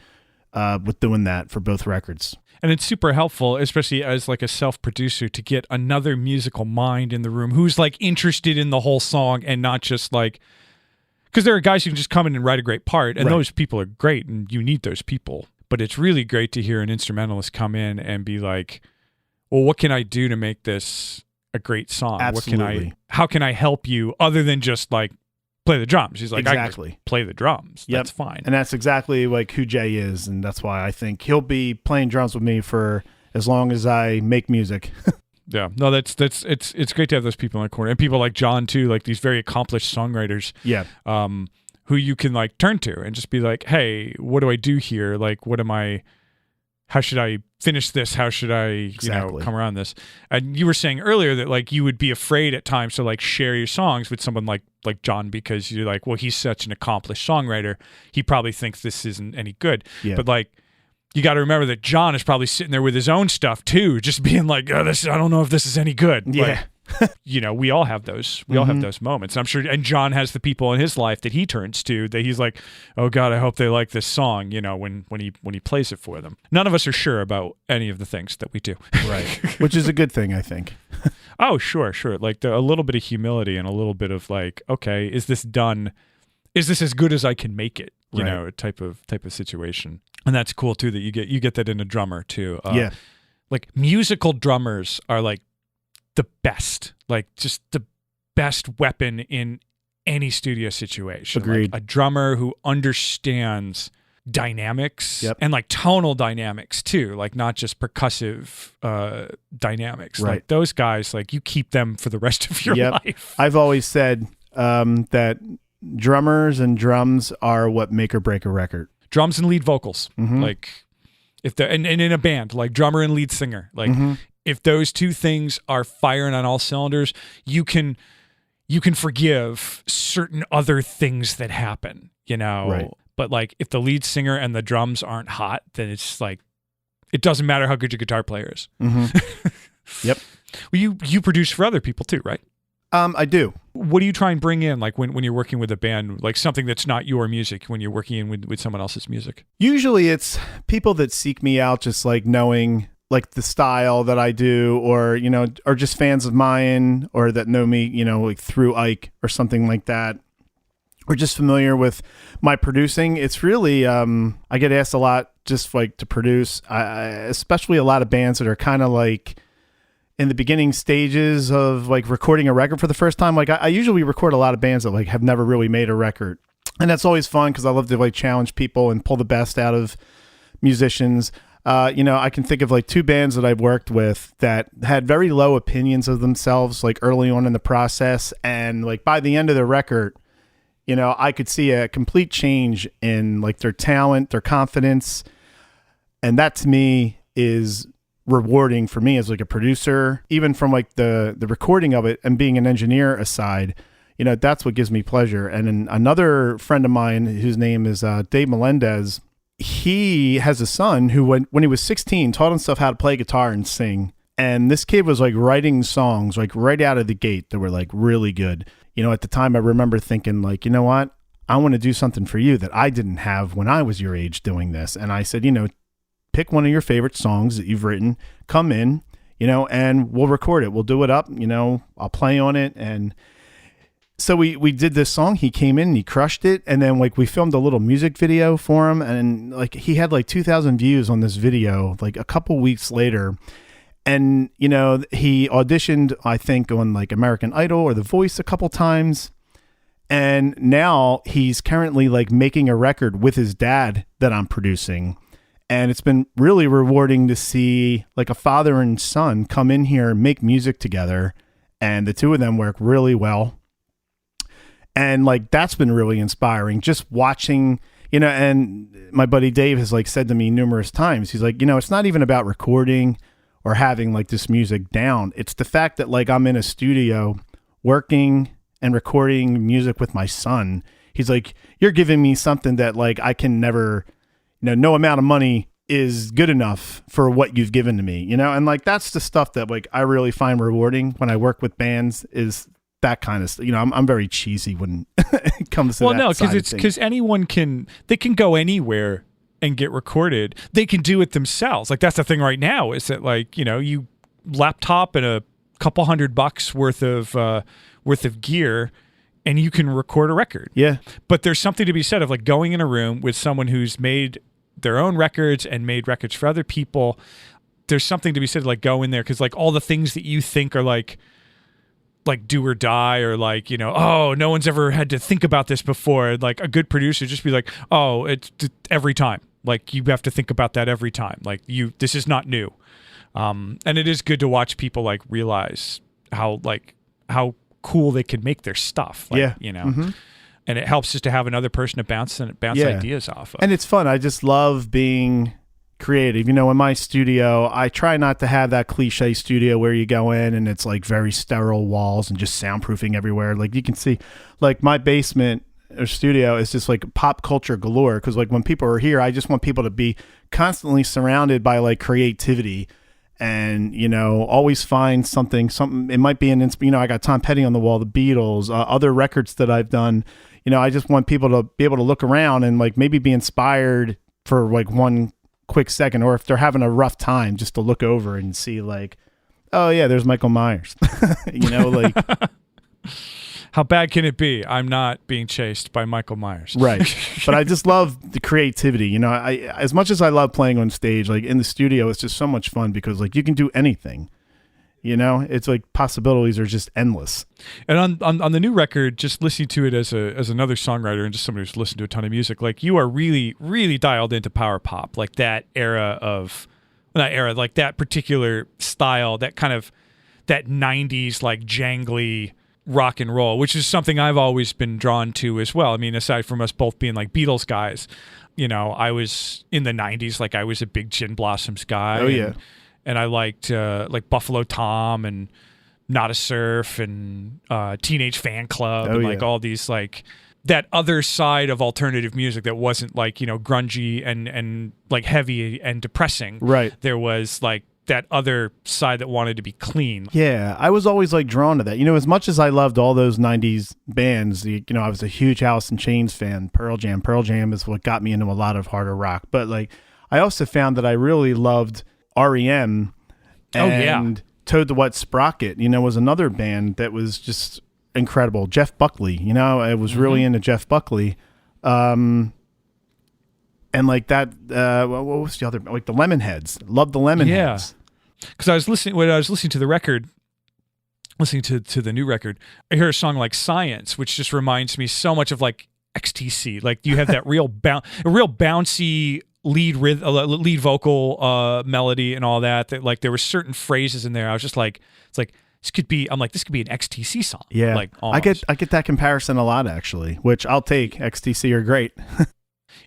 with doing that for both records. And it's super helpful, especially as like a self-producer, to get another musical mind in the room who's like interested in the whole song and not just like, because there are guys who can just come in and write a great part, and those people are great, and you need those people. But it's really great to hear an instrumentalist come in and be like, well, what can I do to make this a great song? Absolutely. How can I help you other than just like play the drums? He's like, exactly. I can just play the drums. Yep. That's fine. And that's exactly like who Jay is. And that's why I think he'll be playing drums with me for as long as I make music. Yeah, no, it's great to have those people in the corner, and people like John too, like these very accomplished songwriters. Yeah. who you can like turn to and just be like, hey, what do I do here? Like, how should I finish this? How should I, come around this? And you were saying earlier that like you would be afraid at times to like share your songs with someone like John, because you're like, well, he's such an accomplished songwriter. He probably thinks this isn't any good. Yeah. But like, you got to remember that John is probably sitting there with his own stuff too, just being like, oh, I don't know if this is any good. Yeah. Like, we all have those. We all have those moments. I'm sure, and John has the people in his life that he turns to that he's like, oh God, I hope they like this song. When he plays it for them. None of us are sure about any of the things that we do. Right. Which is a good thing, I think. Oh, sure. Like a little bit of humility and a little bit of like, okay, is this done? Is this as good as I can make it? A type of situation. And that's cool too that you get that in a drummer too. Yeah. Like musical drummers are like the best, like just the best weapon in any studio situation. Agreed. Like a drummer who understands dynamics and like tonal dynamics too, like not just percussive dynamics. Right. Like those guys, like you keep them for the rest of your life. I've always said that drummers and drums are what make or break a record. Drums and lead vocals, like if and in a band, like drummer and lead singer, like if those two things are firing on all cylinders, you can forgive certain other things that happen, Right. But like if the lead singer and the drums aren't hot, then it's like it doesn't matter how good your guitar player is. Yep. Well, you produce for other people too, right? I do. What do you try and bring in, like when you're working with a band, like something that's not your music, when you're working in with someone else's music? Usually it's people that seek me out, just like knowing like the style that I do, or, or just fans of mine, or that know me, like through Ike or something like that, or just familiar with my producing. It's really, I get asked a lot just like to produce, especially a lot of bands that are kind of like in the beginning stages of like recording a record for the first time. Like I usually record a lot of bands that like have never really made a record. And that's always fun because I love to like challenge people and pull the best out of musicians. I can think of like two bands that I've worked with that had very low opinions of themselves, like early on in the process. And like by the end of the record, I could see a complete change in like their talent, their confidence. And that to me is rewarding for me as like a producer, even from like the recording of it and being an engineer aside. That's what gives me pleasure. And then another friend of mine, whose name is Dave Melendez, he has a son who, when he was 16, taught himself how to play guitar and sing. And this kid was like writing songs like right out of the gate that were like really good. At the time I remember thinking like, you know what? I want to do something for you that I didn't have when I was your age doing this. And I said, pick one of your favorite songs that you've written, come in, and we'll record it. We'll do it up, I'll play on it. And so we did this song. He came in and he crushed it. And then like we filmed a little music video for him. And like he had like 2,000 views on this video, like a couple weeks later. And, he auditioned, I think, on like American Idol or The Voice a couple times. And now he's currently like making a record with his dad that I'm producing. And it's been really rewarding to see like a father and son come in here and make music together. And the two of them work really well. And like, that's been really inspiring just watching, and my buddy Dave has like said to me numerous times, he's like, it's not even about recording or having like this music down. It's the fact that like I'm in a studio working and recording music with my son. He's like, you're giving me something that like I can never, no amount of money is good enough for what you've given to me, and like that's the stuff that like I really find rewarding when I work with bands, is that kind of stuff. I'm very cheesy when it comes to that. Well, no, because anyone can go anywhere and get recorded. They can do it themselves. Like that's the thing right now, is that like, you laptop and a couple $100 worth of gear and you can record a record. Yeah. But there's something to be said of like going in a room with someone who's made their own records and made records for other people. There's something to be said, like go in there, because like all the things that you think are like do or die, or like, oh, no one's ever had to think about this before. Like a good producer just be like, oh, it's every time. Like you have to think about that every time. Like this is not new. And it is good to watch people like realize how cool they can make their stuff. Like, yeah. And it helps just to have another person to bounce ideas off of. And it's fun. I just love being creative. You know, in my studio, I try not to have that cliche studio where you go in and it's like very sterile walls and just soundproofing everywhere. Like you can see, like my basement or studio is just like pop culture galore. Because like when people are here, I just want people to be constantly surrounded by like creativity. And, you know, always find something, it might be I got Tom Petty on the wall, the Beatles, other records that I've done. You know, I just want people to be able to look around and like maybe be inspired for like one quick second, or if they're having a rough time, just to look over and see like, oh yeah, there's Michael Myers, you know, like how bad can it be? I'm not being chased by Michael Myers. Right. But I just love the creativity. You know, as much as I love playing on stage, like in the studio, it's just so much fun because like you can do anything. You know, it's like possibilities are just endless. And on the new record, just listening to it as another songwriter and just somebody who's listened to a ton of music, like you are really, really dialed into power pop, like that like that particular style, that kind of that 90s like jangly rock and roll, which is something I've always been drawn to as well. I mean, aside from us both being like Beatles guys, you know, I was in the 90s, like I was a big Gin Blossoms guy. Oh yeah. And I liked like Buffalo Tom and Not a Surf and Teenage Fan Club and like all these like that other side of alternative music that wasn't like, you know, grungy and like heavy and depressing. Right. There was like that other side that wanted to be clean. Yeah, I was always like drawn to that. You know, as much as I loved all those 90s bands, you know, I was a huge Alice in Chains fan, Pearl Jam. Pearl Jam is what got me into a lot of harder rock. But like I also found that I really loved REM and Toad the Wet Sprocket, you know, was another band that was just incredible. Jeff Buckley, you know, I was really into Jeff Buckley. And like that, what was the other, like the Lemonheads, loved the Lemonheads. Yeah. Because I was listening to the record, listening to the new record, I hear a song like Science, which just reminds me so much of like XTC. Like you have that real bouncy lead vocal melody and all that like there were certain phrases in there I was just like, it's like this could be an XTC song. Yeah, like almost. I get that comparison a lot actually, which I'll take. XTC are great.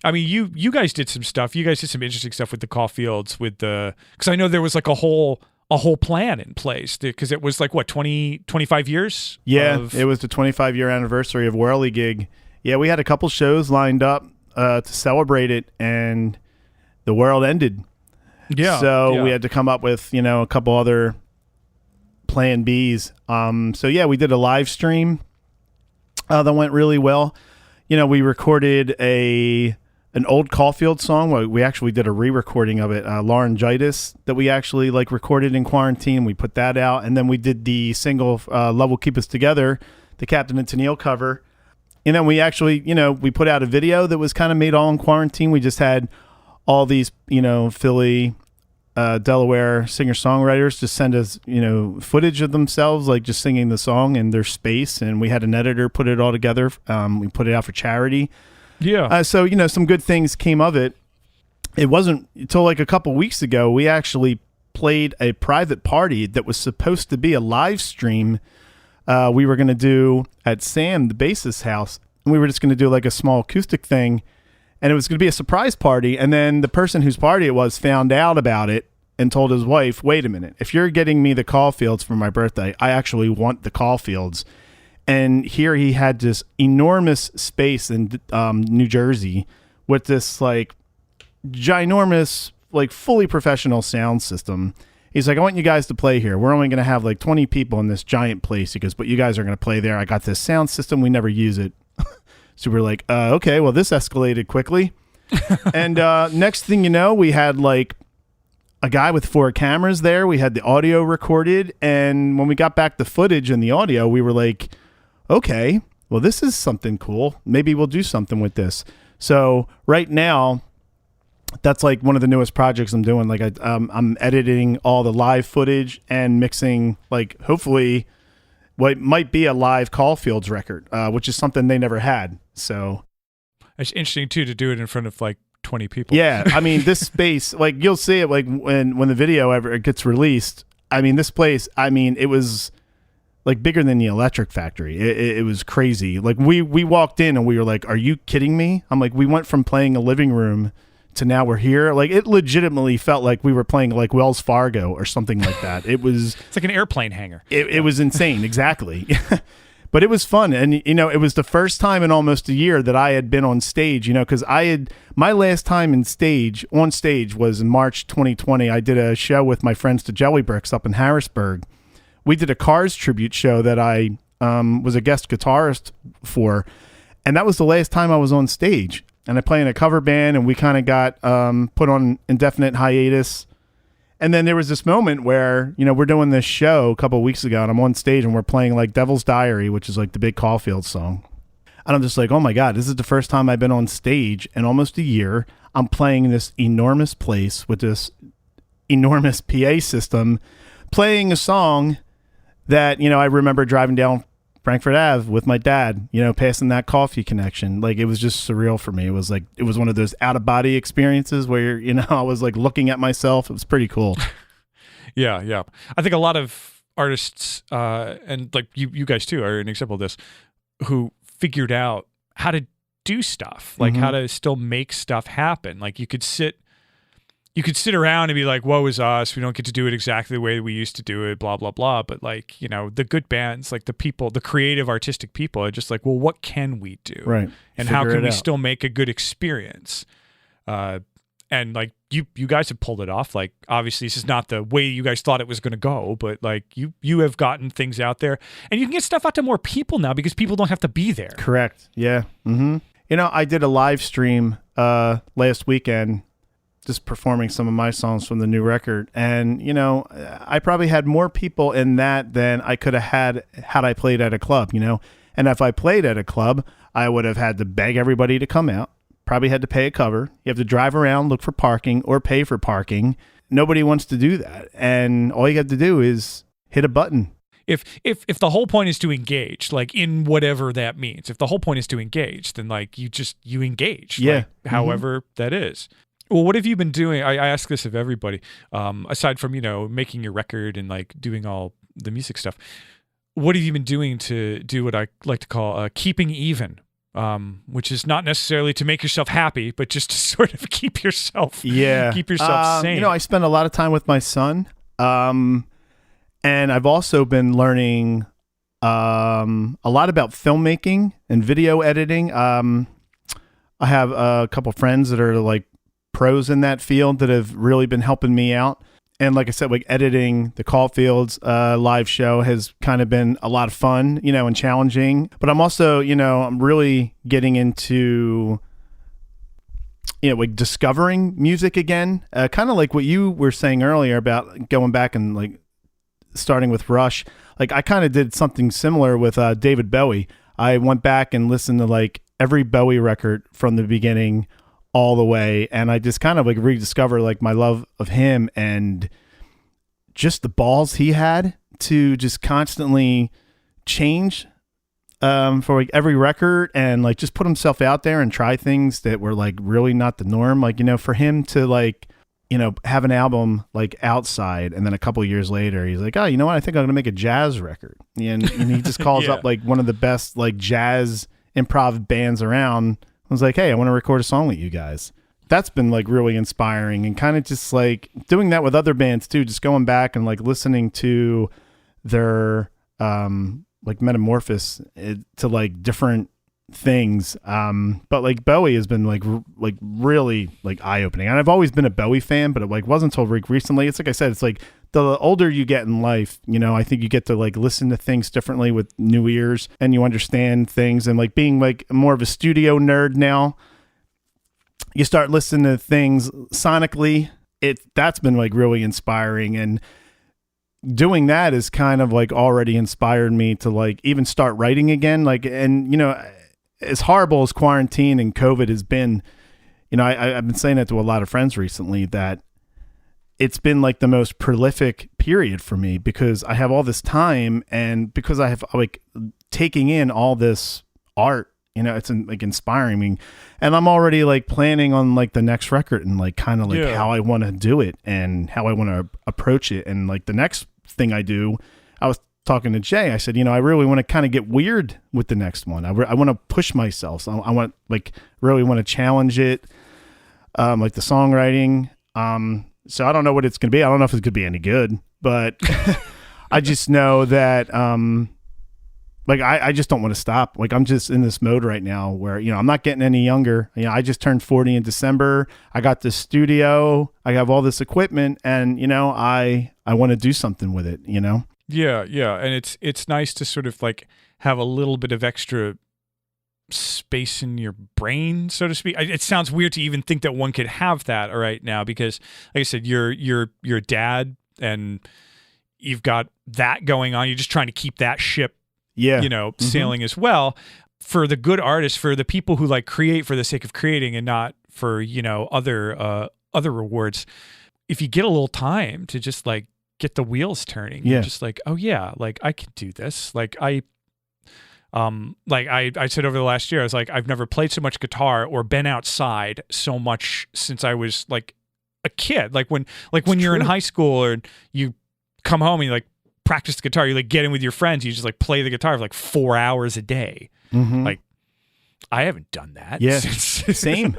I mean, you guys did some stuff. You guys did some interesting stuff with the Caulfields because I know there was like a whole plan in place because it was like what 25 years. Yeah, it was the 25-year anniversary of Whirligig. Yeah, we had a couple shows lined up to celebrate it, and the world ended. Yeah. So we had to come up with, you know, a couple other plan Bs. So yeah, we did a live stream that went really well. You know, we recorded an old Caulfield song. We actually did a re-recording of it, Laryngitis, that we actually like recorded in quarantine. We put that out, and then we did the single Love Will Keep Us Together, the Captain and Tennille cover. And then we actually, you know, we put out a video that was kind of made all in quarantine. We just had all these, you know, Philly, Delaware singer-songwriters just send us, you know, footage of themselves, like just singing the song in their space. And we had an editor put it all together. We put it out for charity. Yeah. So, you know, some good things came of it. It wasn't until like a couple weeks ago, we actually played a private party that was supposed to be a live stream we were going to do at Sam, the bassist's house. And we were just going to do like a small acoustic thing. And it was going to be a surprise party. And then the person whose party it was found out about it and told his wife, wait a minute, if you're getting me the Caulfields for my birthday, I actually want the Caulfields. And here he had this enormous space in New Jersey with this like ginormous, like fully professional sound system. He's like, I want you guys to play here. We're only going to have like 20 people in this giant place. He goes, but you guys are going to play there. I got this sound system. We never use it. So we're like, okay, well, this escalated quickly. And next thing you know, we had like a guy with 4 cameras there. We had the audio recorded. And when we got back the footage and the audio, we were like, okay, well, this is something cool. Maybe we'll do something with this. So right now, that's like one of the newest projects I'm doing. Like I'm editing all the live footage and mixing, like, hopefully what might be a live Caulfields record, which is something they never had. So it's interesting too to do it in front of like 20 people. Yeah, I mean this space, like you'll see it like when the video ever gets released. I mean this place, I mean it was like bigger than the Electric Factory. It was crazy. Like we walked in and we were like, are you kidding me? I'm like, we went from playing a living room to now we're here. Like it legitimately felt like we were playing like Wells Fargo or something like that. It's like an airplane hangar. It was insane. Exactly. But it was fun. And, you know, it was the first time in almost a year that I had been on stage, you know, because my last time on stage was in March 2020. I did a show with my friends to Jelly Bricks up in Harrisburg. We did a Cars tribute show that I was a guest guitarist for. And that was the last time I was on stage. And I play in a cover band, and we kind of got put on indefinite hiatus. And then there was this moment where, you know, we're doing this show a couple of weeks ago, and I'm on stage and we're playing like Devil's Diary, which is like the big Caulfields song. And I'm just like, oh my God, this is the first time I've been on stage in almost a year. I'm playing in this enormous place with this enormous PA system, playing a song that, you know, I remember driving down Frankfurt Ave with my dad, you know, passing that coffee connection. Like, it was just surreal for me. It was one of those out of body experiences where, you know, I was like looking at myself. It was pretty cool. Yeah. I think a lot of artists, and like you guys too are an example of this, who figured out how to do stuff, like how to still make stuff happen. Like you could sit around and be like, woe is us, we don't get to do it exactly the way we used to do it, blah, blah, blah. But like, you know, the good bands, like the people, the creative, artistic people are just like, well, what can we do? Right. And how can we still make a good experience? And like you guys have pulled it off. Like, obviously this is not the way you guys thought it was going to go, but like you have gotten things out there, and you can get stuff out to more people now because people don't have to be there. Correct. Yeah. Mm-hmm. You know, I did a live stream last weekend, just performing some of my songs from the new record. And, you know, I probably had more people in that than I could have had I played at a club, you know. And if I played at a club, I would have had to beg everybody to come out, probably had to pay a cover. You have to drive around, look for parking, or pay for parking. Nobody wants to do that. And all you have to do is hit a button. If the whole point is to engage, like in whatever that means, if the whole point is to engage, then like you engage, yeah, like, however that is. Well, what have you been doing? I ask this of everybody, aside from, you know, making your record and like doing all the music stuff. What have you been doing to do what I like to call keeping even, which is not necessarily to make yourself happy, but just to sort of keep yourself sane. You know, I spend a lot of time with my son, and I've also been learning a lot about filmmaking and video editing. I have a couple friends that are like pros in that field that have really been helping me out. And like I said, like editing the Caulfields live show has kind of been a lot of fun, you know, and challenging. But I'm also, you know, I'm really getting into, you know, like discovering music again. Kind of like what you were saying earlier about going back and like starting with Rush. Like I kind of did something similar with David Bowie. I went back and listened to like every Bowie record from the beginning all the way, and I just kind of like rediscover like my love of him and just the balls he had to just constantly change for like every record, and like just put himself out there and try things that were like really not the norm. Like, you know, for him to like, you know, have an album like Outside, and then a couple years later he's like, oh, you know what, I think I'm gonna make a jazz record, and he just calls up like one of the best like jazz improv bands around. I was like, hey, I want to record a song with you guys. That's been like really inspiring, and kind of just like doing that with other bands too, just going back and like listening to their like metamorphosis to like different things. But like Bowie has been like really like eye-opening. And I've always been a Bowie fan, but it like wasn't until recently. It's like I said, it's like the older you get in life, you know, I think you get to like listen to things differently with new ears, and you understand things. And like being like more of a studio nerd now, you start listening to things sonically. That's been like really inspiring, and doing that is kind of like already inspired me to like even start writing again. Like, and you know, as horrible as quarantine and COVID has been, you know, I've been saying that to a lot of friends recently, that it's been like the most prolific period for me because I have all this time, and because I have like taking in all this art, you know, it's like inspiring me, and I'm already like planning on like the next record and like kind of like how I want to do it and how I want to approach it. And like the next thing I do, I was talking to Jay, I said, I really want to kind of get weird with the next one. I want to push myself. So I want really want to challenge it, like the songwriting. So I don't know what it's going to be. I don't know if it's going to be any good, but I just know that, I just don't want to stop. Like, I'm just in this mode right now where, I'm not getting any younger. I just turned 40 in December. I got this studio. I have all this equipment, and, I want to do something with it, Yeah. And it's nice to sort of like have a little bit of extra space in your brain, so to speak. It sounds weird to even think that one could have that right now, because like I said, you're a dad and you've got that going on. You're just trying to keep that ship sailing as well. For the good artists, for the people who like create for the sake of creating and not for, other rewards. If you get a little time to just like get the wheels turning, you're just like, oh yeah, like I can do this. Like I said over the last year, I was like, I've never played so much guitar or been outside so much since I was like a kid. Like when you're in high school or you come home and you like practice the guitar, you like get in with your friends, you just like play the guitar for like 4 hours a day. Mm-hmm. Like I haven't done that. Yeah, same.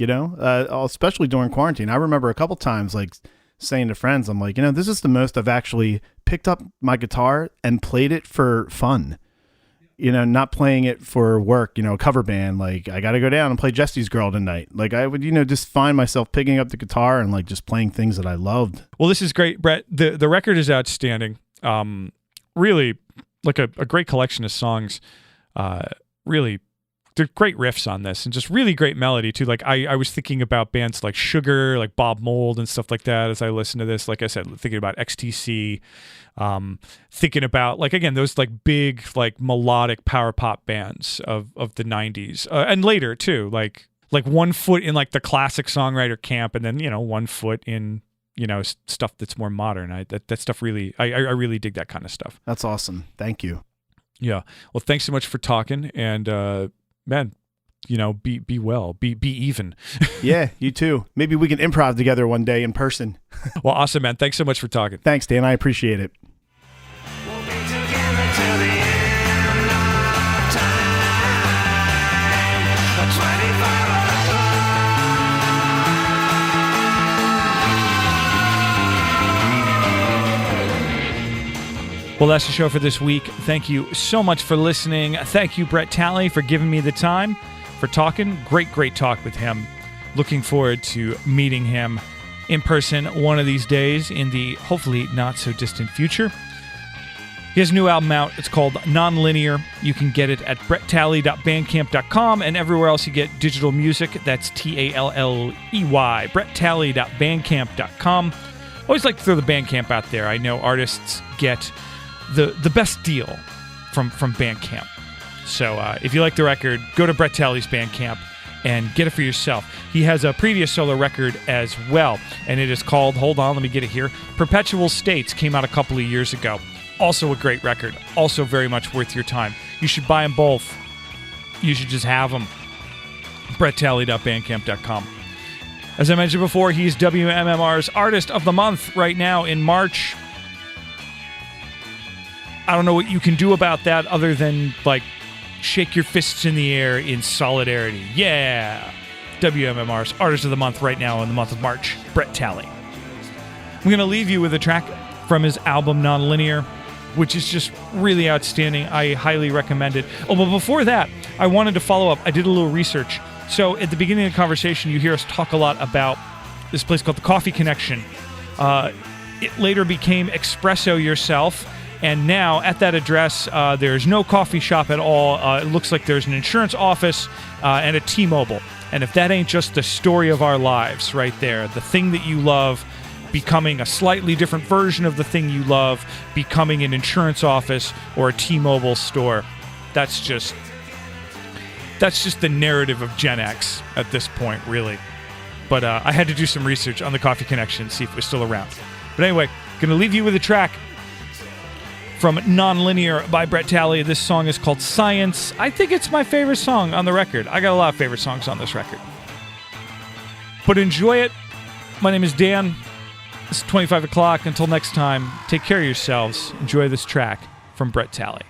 Especially during quarantine. I remember a couple times like saying to friends, I'm like, this is the most I've actually picked up my guitar and played it for fun. Not playing it for work, a cover band. Like, I got to go down and play Jesse's Girl tonight. Like, I would, just find myself picking up the guitar and like just playing things that I loved. Well, this is great, Brett. The record is outstanding. Really, like a great collection of songs. Really, they're great riffs on this and just really great melody too. Like I was thinking about bands like Sugar, like Bob Mould and stuff like that as I listened to this. Like I said, thinking about XTC, thinking about like, again, those like big, like melodic power pop bands of the 90s and later too, like 1 foot in like the classic songwriter camp and then, 1 foot in, stuff that's more modern. That stuff really, I really dig that kind of stuff. That's awesome. Thank you. Yeah. Well, thanks so much for talking, and man, be well, be even. Yeah, you too. Maybe we can improv together one day in person. Well, awesome, man. Thanks so much for talking. Thanks, Dan. I appreciate it. We'll be together till the end of time. 25 Well, that's the show for this week. Thank you so much for listening. Thank you, Brett Talley, for giving me the time for talking. Great talk with him. Looking forward to meeting him in person one of these days in the hopefully not so distant future. He has a new album out. It's called Nonlinear. You can get it at bretttalley.bandcamp.com and everywhere else you get digital music. That's Talley. bretttalley.bandcamp.com. Always like to throw the Bandcamp out there. I know artists get the best deal from Bandcamp. So if you like the record, go to Brett Talley's Bandcamp and get it for yourself. He has a previous solo record as well, and it is called, hold on, let me get it here, Perpetual States. Came out a couple of years ago. Also a great record. Also very much worth your time. You should buy them both. You should just have them. bretttalley.bandcamp.com. As I mentioned before, he's WMMR's Artist of the Month right now in March. I don't know what you can do about that other than, like, shake your fists in the air in solidarity. Yeah! WMMR's Artist of the Month right now in the month of March, Brett Talley. I'm going to leave you with a track from his album Nonlinear, which is just really outstanding. I highly recommend it. Oh, but before that, I wanted to follow up. I did a little research. So at the beginning of the conversation, you hear us talk a lot about this place called the Coffee Connection. It later became Espresso Yourself. And now at that address, there's no coffee shop at all. It looks like there's an insurance office and a T-Mobile. And if that ain't just the story of our lives right there, the thing that you love becoming a slightly different version of the thing you love, becoming an insurance office or a T-Mobile store, that's just the narrative of Gen X at this point, really. But I had to do some research on the Coffee Connection, see if it was still around. But anyway, going to leave you with a track from Nonlinear by Brett Talley. This song is called Science. I think it's my favorite song on the record. I got a lot of favorite songs on this record. But enjoy it. My name is Dan. It's 25 o'clock. Until next time, take care of yourselves. Enjoy this track from Brett Talley.